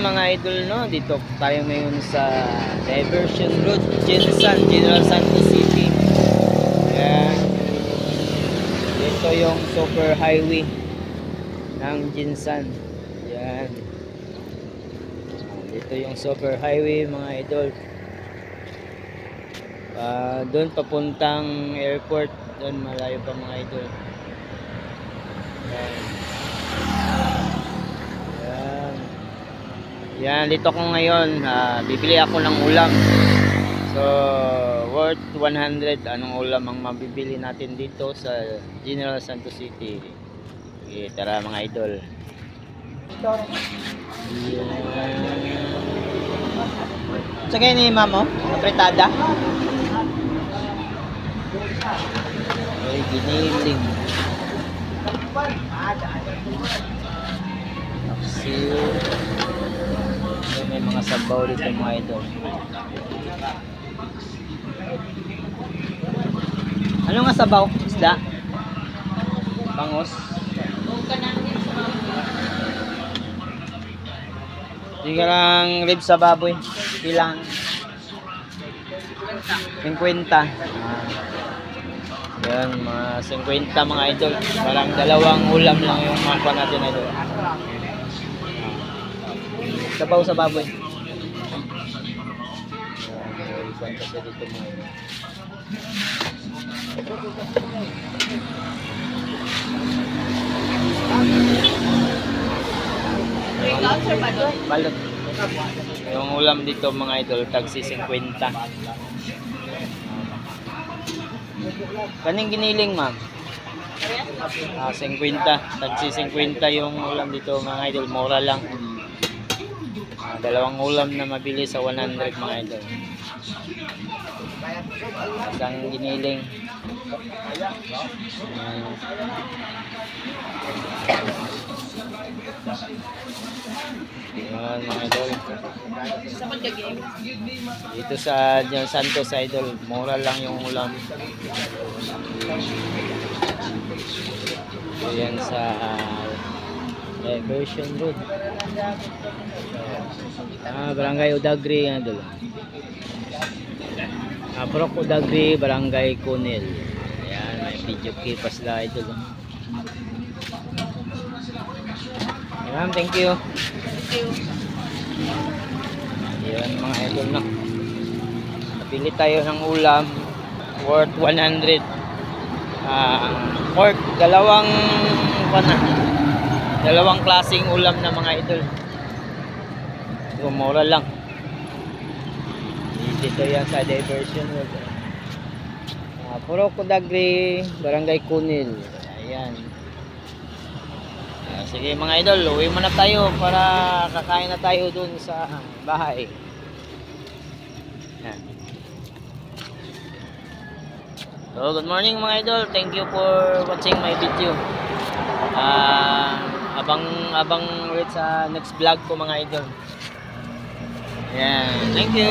mga idol, no? Dito tayo ngayon sa Diversion Road, Jinsan, General Santos City. Ayan. Dito yung super highway ng Jinsan. Ayan. Dito yung super highway mga idol. Doon papuntang airport. Doon malayo pa mga idol. Ayan. Yan, dito ko ngayon, bibili ako ng ulam. So, worth 100. Anong ulam ang mabibili natin dito sa General Santos City? Okay, tara mga idol. So, ngayon ni ma'am, oh, apretada. Ay, giniling. Tapsil. May mga sabaw dito mga idol. Ano nga sabaw? Isda? Bangos? Hindi ka lang ribs sa baboy. Ilang? 50. Yan, mga 50 mga idol. Parang dalawang ulam lang yung makuha natin idol. Sabaw sa baboy. Isan kasi dito mga idol. Balot. Yung ulam dito mga idol, tagsi 50. Kaning giniling ma'am? 50. Tagsi 50 yung ulam dito mga idol, mura lang. Dalawang ulam na mabili sa 100 mga idol. Isang giniling. Yan mga idol. Dito sa Santos idol, mura lang yung ulam. Yan sa Diversion Road. Barangay Udagri idol. Purok Udagri, Barangay Kunil. Ayan, may video key pa sila idol. Ayan, thank you. Ayan mga idol na. Napili tayo ng ulam worth 100. Pork, dalawang klaseng ulam na mga idol. Mura lang. Dito yan sa Diversion Road. Purok Udagri, Barangay Kunil. Ayan. Sige mga idol, uwi muna tayo para kakain na tayo dun sa bahay. Ayan. So, good morning mga idol. Thank you for watching my video. Abang ulit sa next vlog ko mga idol. Ayan. Thank you.